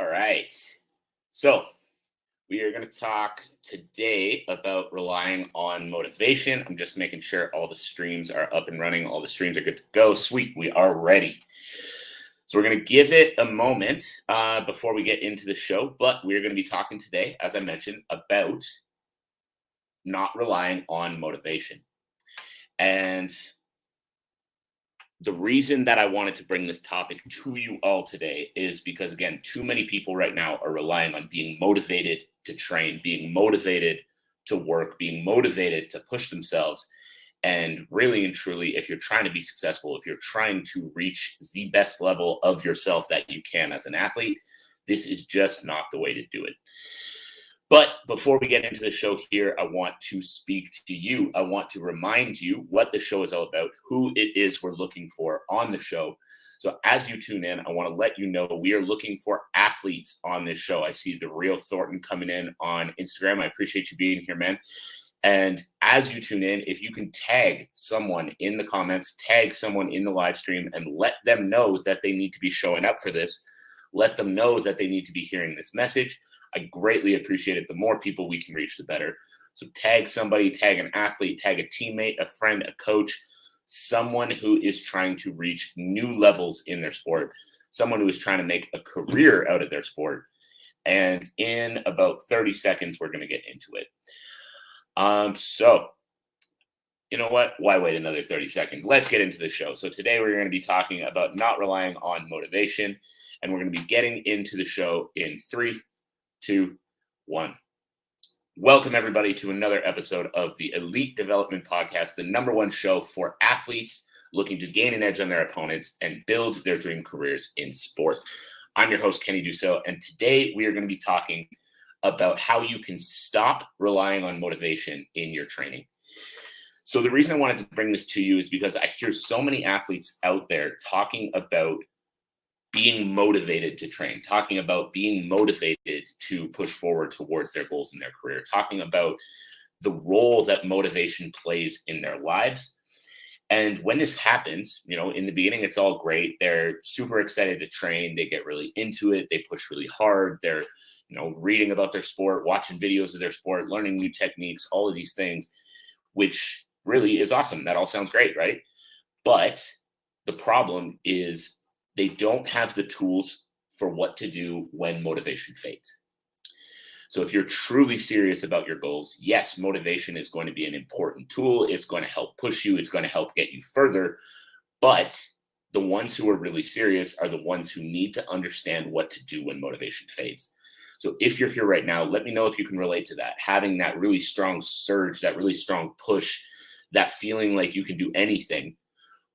All right. So we are going to talk today about relying on motivation. I'm just making sure all the streams are up and running. All the streams are good to go. Sweet. We are ready. So we're going to give it a moment before we get into the show. But we're going to be talking today, as I mentioned, about not relying on motivation. And the reason that I wanted to bring this topic to you all today is because, again, too many people right now are relying on being motivated to train, being motivated to work, being motivated to push themselves. And really and truly, if you're trying to be successful, if you're trying to reach the best level of yourself that you can as an athlete, this is just not the way to do it. But before we get into the show here, I want to speak to you. I want to remind you what the show is all about, who it is we're looking for on the show. So as you tune in, I want to let you know we are looking for athletes on this show. I see the Real Thornton coming in on Instagram. I appreciate you being here, man. And as you tune in, if you can tag someone in the comments, tag someone in the live stream, and let them know that they need to be showing up for this, let them know that they need to be hearing this message. I greatly appreciate it. The more people we can reach, the better. So tag somebody, tag an athlete, tag a teammate, a friend, a coach, someone who is trying to reach new levels in their sport, someone who is trying to make a career out of their sport. And in about 30 seconds, we're going to get into it. So you know what? Why wait another 30 seconds? Let's get into the show. So today we're going to be talking about not relying on motivation, and we're going to be getting into the show in 3, 2, 1. Welcome everybody to another episode of the Elite Development Podcast, the #1 show for athletes looking to gain an edge on their opponents and build their dream careers in sport. I'm your host, Kenny Dusseault, and today we are going to be talking about how you can stop relying on motivation in your training. So the reason I wanted to bring this to you is because I hear so many athletes out there talking about being motivated to train, talking about being motivated to push forward towards their goals in their career, talking about the role that motivation plays in their lives. And when this happens, in the beginning, it's all great. They're super excited to train. They get really into it. They push really hard. They're, reading about their sport, watching videos of their sport, learning new techniques, all of these things, which really is awesome. That all sounds great, right? But the problem is they don't have the tools for what to do when motivation fades. So if you're truly serious about your goals, yes, motivation is going to be an important tool. It's going to help push you. It's going to help get you further. But the ones who are really serious are the ones who need to understand what to do when motivation fades. So if you're here right now, let me know if you can relate to that. Having that really strong surge, that really strong push, that feeling like you can do anything,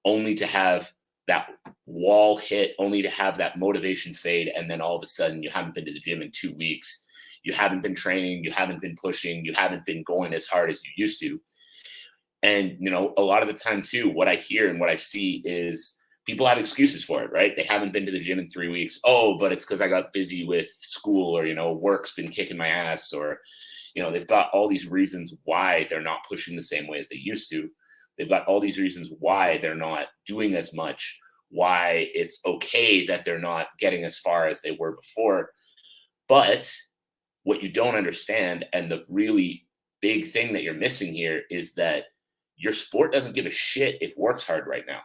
only to have that wall hit, only to have that motivation fade, and then all of a sudden you haven't been to the gym in 2 weeks, you haven't been training, you haven't been pushing, you haven't been going as hard as you used to. And, a lot of the time too, what I hear and what I see is people have excuses for it, right? They haven't been to the gym in 3 weeks. Oh, but it's because I got busy with school, or, work's been kicking my ass, or, they've got all these reasons why they're not pushing the same way as they used to. They've got all these reasons why they're not doing as much, why it's okay that they're not getting as far as they were before. But what you don't understand, and the really big thing that you're missing here, is that your sport doesn't give a shit if work's hard right now.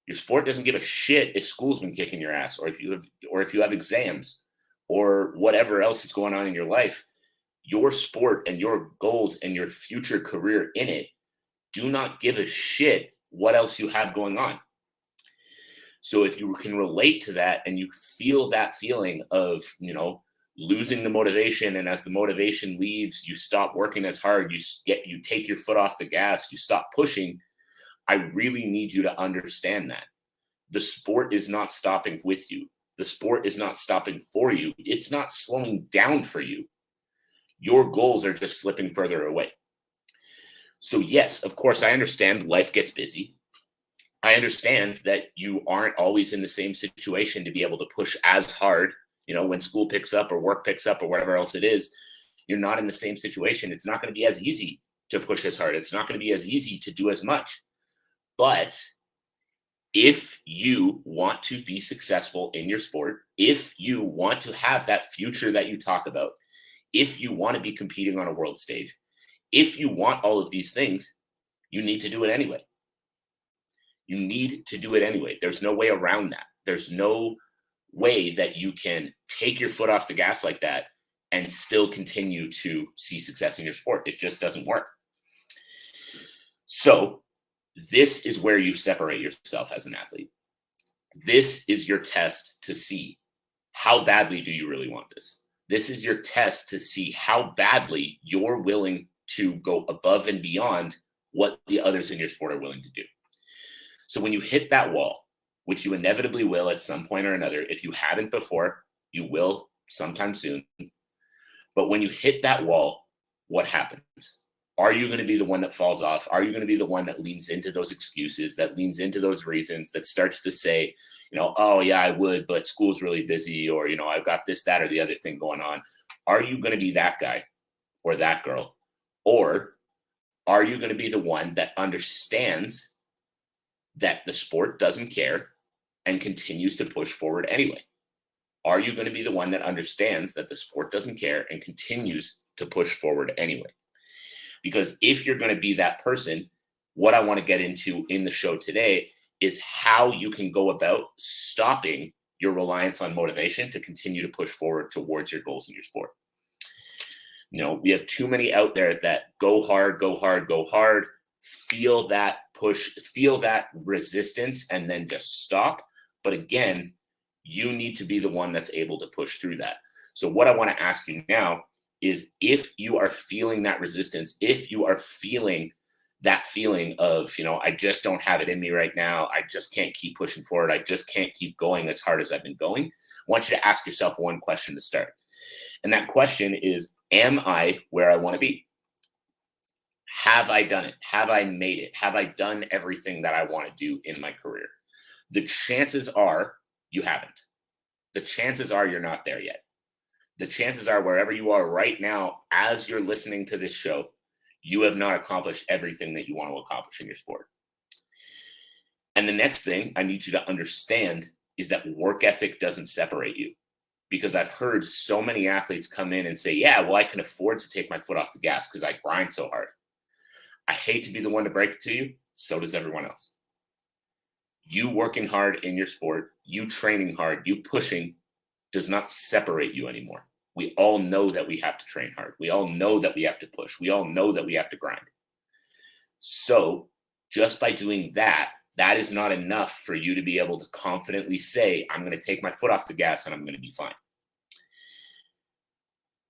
Your sport doesn't give a shit if school's been kicking your ass, or if you have exams, or whatever else is going on in your life. Your sport and your goals and your future career in it do not give a shit what else you have going on. So if you can relate to that and you feel that feeling of, losing the motivation, and as the motivation leaves, you stop working as hard, you take your foot off the gas, you stop pushing, I really need you to understand that. The sport is not stopping with you. The sport is not stopping for you. It's not slowing down for you. Your goals are just slipping further away. So yes, of course, I understand life gets busy. I understand that you aren't always in the same situation to be able to push as hard. When school picks up or work picks up or whatever else it is, you're not in the same situation. It's not going to be as easy to push as hard. It's not going to be as easy to do as much. But If you want to be successful in your sport, if you want to have that future that you talk about, if you want to be competing on a world stage, if you want all of these things, you need to do it anyway. You need to do it anyway. There's no way around that. There's no way that you can take your foot off the gas like that and still continue to see success in your sport. It just doesn't work. So, this is where you separate yourself as an athlete. This is your test to see how badly do you really want this. This is your test to see how badly you're willing to go above and beyond what the others in your sport are willing to do. So when you hit that wall, which you inevitably will at some point or another, if you haven't before, you will sometime soon. But when you hit that wall, what happens? Are you going to be the one that falls off? Are you going to be the one that leans into those excuses, that leans into those reasons, that starts to say, oh yeah, I would, but school's really busy, or, I've got this, that, or the other thing going on. Are you going to be that guy or that girl? Or are you going to be the one that understands that the sport doesn't care and continues to push forward anyway? Are you going to be the one that understands that the sport doesn't care and continues to push forward anyway? Because if you're going to be that person, what I want to get into in the show today is how you can go about stopping your reliance on motivation to continue to push forward towards your goals in your sport. We have too many out there that go hard, feel that push, feel that resistance, and then just stop. But again, you need to be the one that's able to push through that. So what I want to ask you now is, if you are feeling that resistance, if you are feeling that feeling of, I just don't have it in me right now, I just can't keep pushing forward, I just can't keep going as hard as I've been going, I want you to ask yourself one question to start. And that question is, am I where I want to be? Have I done it? Have I made it? Have I done everything that I want to do in my career? The chances are you haven't. The chances are you're not there yet. The chances are, wherever you are right now, as you're listening to this show, you have not accomplished everything that you want to accomplish in your sport. And the next thing I need you to understand is that work ethic doesn't separate you. Because I've heard so many athletes come in and say, yeah, well, I can afford to take my foot off the gas because I grind so hard. I hate to be the one to break it to you. So does everyone else. You working hard in your sport, you training hard, you pushing does not separate you anymore. We all know that we have to train hard. We all know that we have to push. We all know that we have to grind. So just by doing that, that is not enough for you to be able to confidently say, I'm going to take my foot off the gas and I'm going to be fine.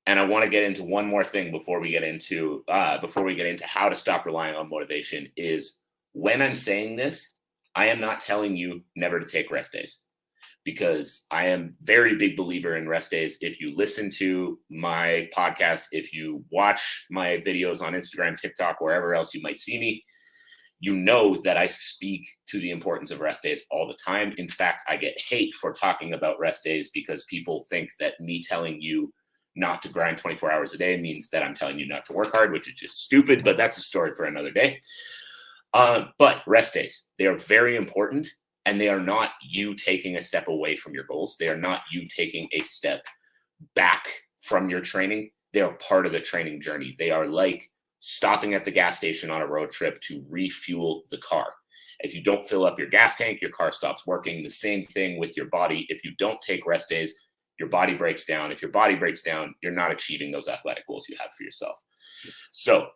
And I want to get into one more thing before we get into how to stop relying on motivation. Is when I'm saying this, I am not telling you never to take rest days, because I am very big believer in rest days. If you listen to my podcast, if you watch my videos on Instagram, TikTok, wherever else you might see me, you know that I speak to the importance of rest days all the time. In fact, I get hate for talking about rest days because people think that me telling you not to grind 24 hours a day means that I'm telling you not to work hard, which is just stupid, but that's a story for another day. But rest days, they are very important, and they are not you taking a step away from your goals. They are not you taking a step back from your training. They are part of the training journey. They are like stopping at the gas station on a road trip to refuel the car. If you don't fill up your gas tank, your car stops working. The same thing with your body. If you don't take rest days, your body breaks down. If your body breaks down, you're not achieving those athletic goals you have for yourself. So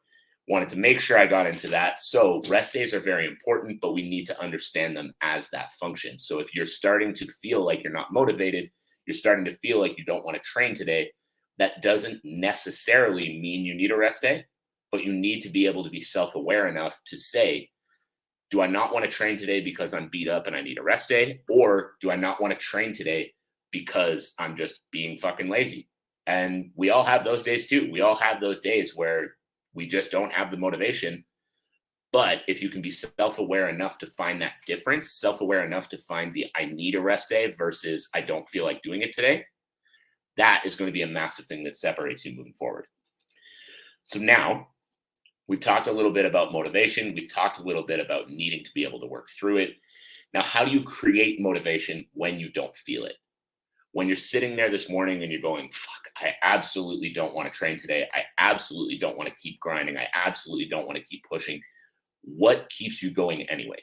wanted to make sure I got into that. So rest days are very important, but we need to understand them as that function. So if you're starting to feel like you're not motivated, you're starting to feel like you don't want to train today, that doesn't necessarily mean you need a rest day, but you need to be able to be self-aware enough to say, do I not want to train today because I'm beat up and I need a rest day? Or do I not want to train today because I'm just being fucking lazy? And we all have those days too. We all have those days where we just don't have the motivation. But if you can be self-aware enough to find that difference, self-aware enough to find the I need a rest day versus I don't feel like doing it today, that is going to be a massive thing that separates you moving forward. So now we've talked a little bit about motivation. We've talked a little bit about needing to be able to work through it. Now, how do you create motivation when you don't feel it? When you're sitting there this morning and you're going, fuck, I absolutely don't want to train today. I absolutely don't want to keep grinding. I absolutely don't want to keep pushing. What keeps you going anyway?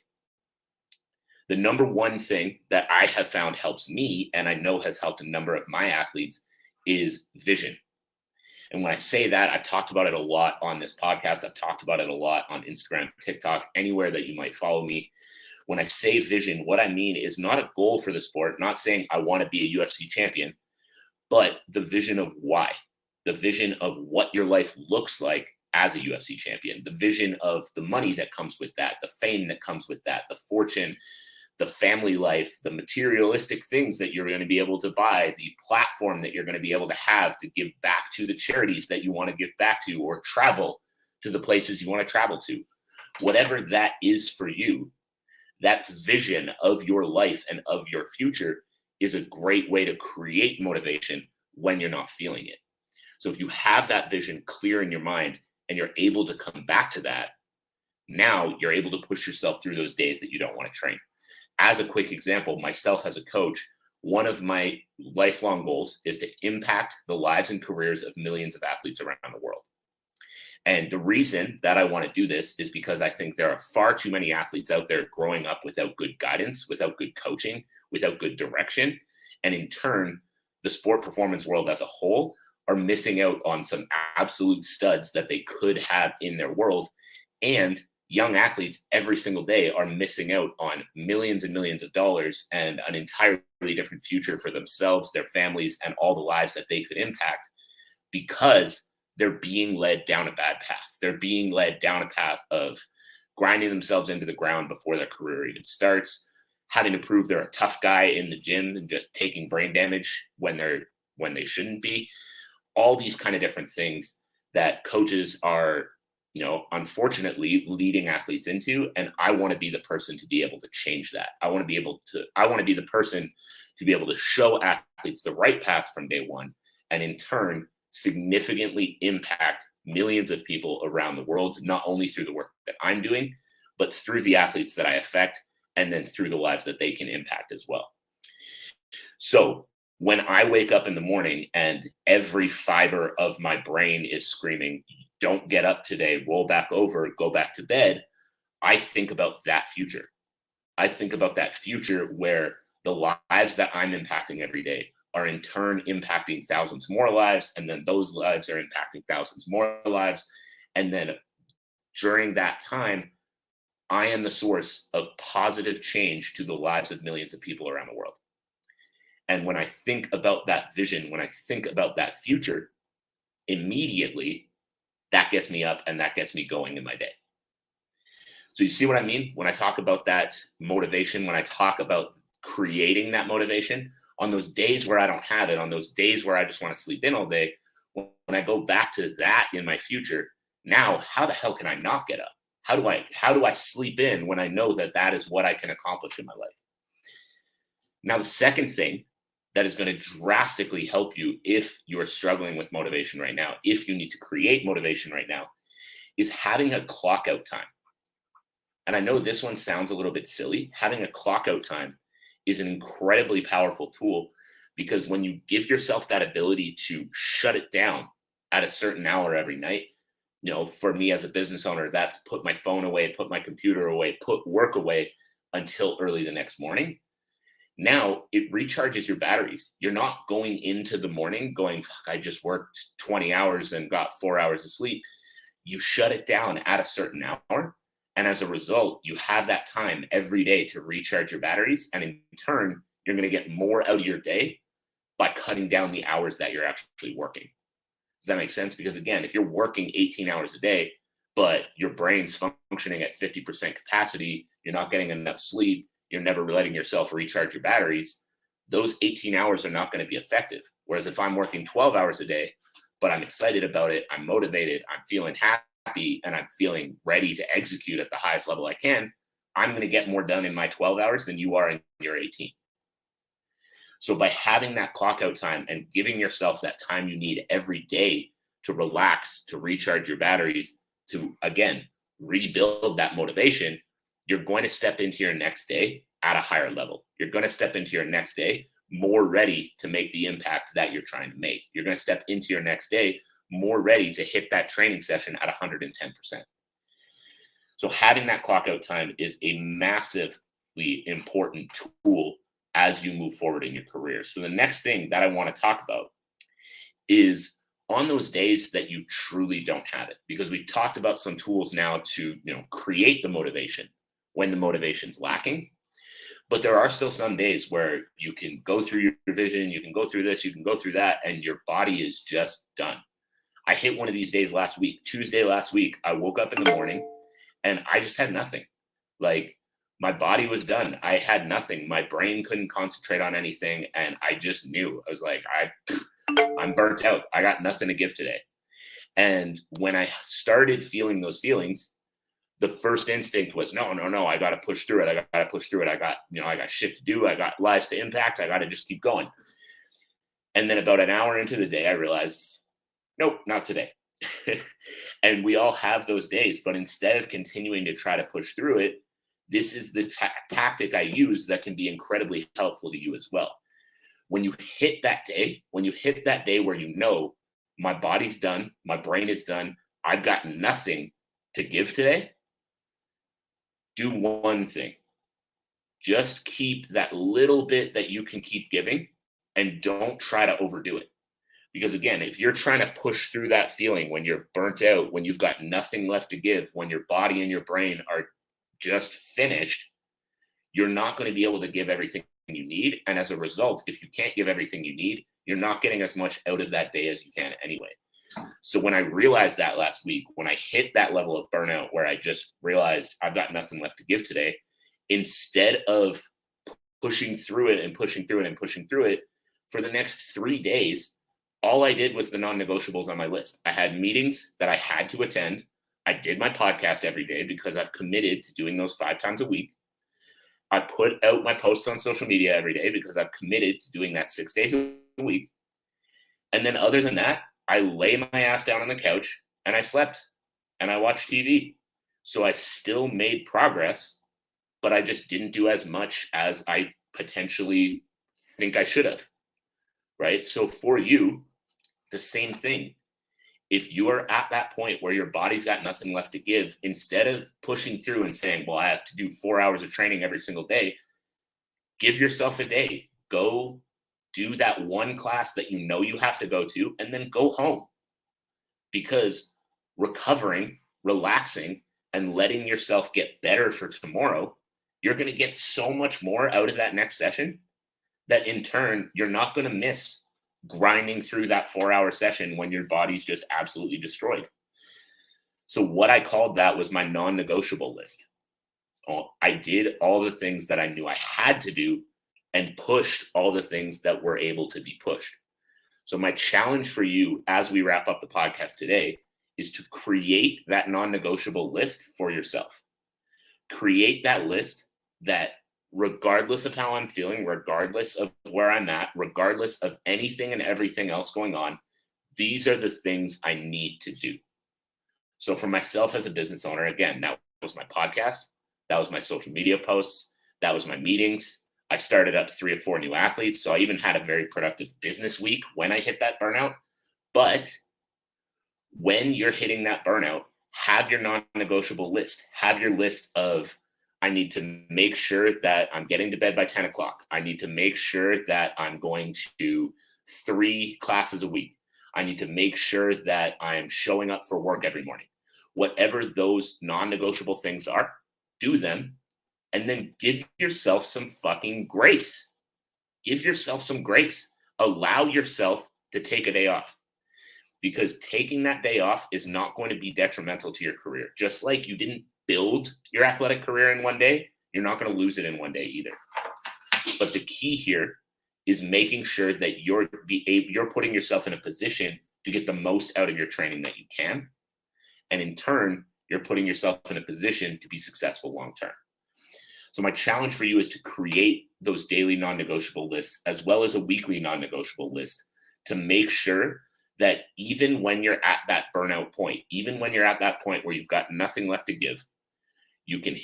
The number one thing that I have found helps me, and I know has helped a number of my athletes, is vision. And when I say that, I've talked about it a lot on this podcast. I've talked about it a lot on Instagram, TikTok, anywhere that you might follow me. When I say vision, what I mean is not a goal for the sport, not saying I want to be a UFC champion, but the vision of why, the vision of what your life looks like as a UFC champion, the vision of the money that comes with that, the fame that comes with that, the fortune, the family life, the materialistic things that you're going to be able to buy, the platform that you're going to be able to have to give back to the charities that you want to give back to, or travel to the places you want to travel to. Whatever that is for you, that vision of your life and of your future is a great way to create motivation when you're not feeling it. So if you have that vision clear in your mind and you're able to come back to that, now you're able to push yourself through those days that you don't want to train. As a quick example, myself as a coach, one of my lifelong goals is to impact the lives and careers of millions of athletes around the world. And the reason that I want to do this is because I think there are far too many athletes out there growing up without good guidance, without good coaching, without good direction. And in turn, the sport performance world as a whole are missing out on some absolute studs that they could have in their world. And young athletes every single day are missing out on millions and millions of dollars and an entirely different future for themselves, their families, and all the lives that they could impact because they're being led down a bad path. They're being led down a path of grinding themselves into the ground before their career even starts, having to prove they're a tough guy in the gym and just taking brain damage when they shouldn't be. All these kind of different things that coaches are, unfortunately leading athletes into. And I want to be the person to be able to change that. I want to be the person to be able to show athletes the right path from day one, and in turn, significantly impact millions of people around the world, not only through the work that I'm doing, but through the athletes that I affect, and then through the lives that they can impact as well. So when I wake up in the morning and every fiber of my brain is screaming, don't get up today, roll back over, go back to bed, I think about that future. I think about that future where the lives that I'm impacting every day are in turn impacting thousands more lives. And then those lives are impacting thousands more lives. And then during that time, I am the source of positive change to the lives of millions of people around the world. And when I think about that vision, when I think about that future, immediately that gets me up and that gets me going in my day. So you see what I mean? When I talk about that motivation, when I talk about creating that motivation, on those days where I don't have it, on those days where I just want to sleep in all day, when I go back to that in my future, now how the hell can I not get up? How do I sleep in when I know that that is what I can accomplish in my life? Now, the second thing that is going to drastically help you if you're struggling with motivation right now, if you need to create motivation right now, is having a clock out time. And I know this one sounds a little bit silly. Having a clock out time is an incredibly powerful tool, because when you give yourself that ability to shut it down at a certain hour every night, for me as a business owner, that's put my phone away, put my computer away, put work away until early the next morning. Now it recharges your batteries. You're not going into the morning going, fuck, I just worked 20 hours and got 4 hours of sleep. You shut it down at a certain hour. And as a result, you have that time every day to recharge your batteries. And in turn, you're going to get more out of your day by cutting down the hours that you're actually working. Does that make sense? Because again, if you're working 18 hours a day, but your brain's functioning at 50% capacity, you're not getting enough sleep, you're never letting yourself recharge your batteries, those 18 hours are not going to be effective. Whereas if I'm working 12 hours a day, but I'm excited about it, I'm motivated, I'm feeling happy, and I'm feeling ready to execute at the highest level I can, I'm going to get more done in my 12 hours than you are in your 18. So by having that clock out time and giving yourself that time you need every day to relax, to recharge your batteries, to, again, rebuild that motivation, you're going to step into your next day at a higher level. You're going to step into your next day more ready to make the impact that you're trying to make. You're going to step into your next day more ready to hit that training session at 110%. So having that clock out time is a massively important tool as you move forward in your career. So the next thing that I want to talk about is on those days that you truly don't have it, because we've talked about some tools now to, create the motivation when the motivation's lacking. But there are still some days where you can go through your vision, you can go through this, you can go through that, and your body is just done. I hit one of these days last week, Tuesday last week. I woke up in the morning and I just had nothing. Like, my body was done. I had nothing. My brain couldn't concentrate on anything. And I just knew. I was like, I'm burnt out. I got nothing to give today. And when I started feeling those feelings, the first instinct was, no, I got to push through it. I got shit to do. I got lives to impact. I got to just keep going. And then about an hour into the day, I realized, nope, not today. And we all have those days, but instead of continuing to try to push through it, this is the tactic I use that can be incredibly helpful to you as well. When you hit that day where you know my body's done, my brain is done, I've got nothing to give today, do one thing. Just keep that little bit that you can keep giving and don't try to overdo it. Because again, if you're trying to push through that feeling when you're burnt out, when you've got nothing left to give, when your body and your brain are just finished, you're not going to be able to give everything you need. And as a result, if you can't give everything you need, you're not getting as much out of that day as you can anyway. So when I realized that last week, when I hit that level of burnout where I just realized I've got nothing left to give today, instead of pushing through it and pushing through it and pushing through it, for the next 3 days, all I did was the non-negotiables on my list. I had meetings that I had to attend. I did my podcast every day because I've committed to doing those 5 times a week. I put out my posts on social media every day because I've committed to doing that 6 days a week. And then other than that, I lay my ass down on the couch and I slept and I watched TV. So I still made progress, but I just didn't do as much as I potentially think I should have. Right? So for you, the same thing. If you are at that point where your body's got nothing left to give, instead of pushing through and saying, well, I have to do 4 hours of training every single day, give yourself a day. Go do that one class that you know you have to go to, and then go home. Because recovering, relaxing, and letting yourself get better for tomorrow, you're going to get so much more out of that next session that in turn, you're not going to miss grinding through that 4-hour session when your body's just absolutely destroyed. So what I called that was my non-negotiable list. I did all the things that I knew I had to do and pushed all the things that were able to be pushed. So my challenge for you as we wrap up the podcast today is to create that non-negotiable list for yourself. Create that list that, regardless of how I'm feeling, regardless of where I'm at, regardless of anything and everything else going on, these are the things I need to do. So for myself as a business owner, again, that was my podcast. That was my social media posts. That was my meetings. I started up 3 or 4 new athletes. So I even had a very productive business week when I hit that burnout. But when you're hitting that burnout, have your non-negotiable list. Have your list of, I need to make sure that I'm getting to bed by 10 o'clock. I need to make sure that I'm going to 3 classes a week. I need to make sure that I'm showing up for work every morning. Whatever those non-negotiable things are, do them, and then give yourself some fucking grace. Give yourself some grace. Allow yourself to take a day off, because taking that day off is not going to be detrimental to your career. Just like you didn't build your athletic career in one day, you're not going to lose it in one day either. But the key here is making sure that you're putting yourself in a position to get the most out of your training that you can. And in turn, you're putting yourself in a position to be successful long-term. So my challenge for you is to create those daily non-negotiable lists as well as a weekly non-negotiable list to make sure that even when you're at that burnout point, even when you're at that point where you've got nothing left to give, you can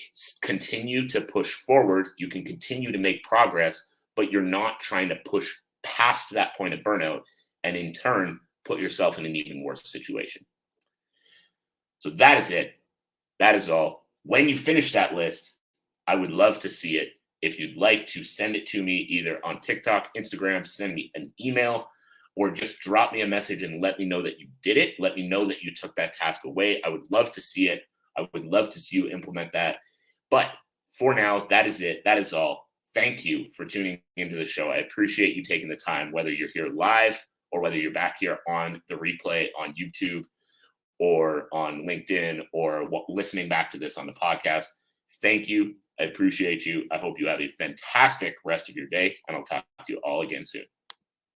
continue to push forward, you can continue to make progress, but you're not trying to push past that point of burnout and in turn put yourself in an even worse situation. So that is it. That is all. When you finish that list, I would love to see it. If you'd like to send it to me either on TikTok, Instagram, send me an email, or just drop me a message and let me know that you did it. Let me know that you took that task away. I would love to see it. I would love to see you implement that. But for now, that is it. That is all. Thank you for tuning into the show. I appreciate you taking the time, whether you're here live or whether you're back here on the replay on YouTube or on LinkedIn or listening back to this on the podcast. Thank you. I appreciate you. I hope you have a fantastic rest of your day, and I'll talk to you all again soon.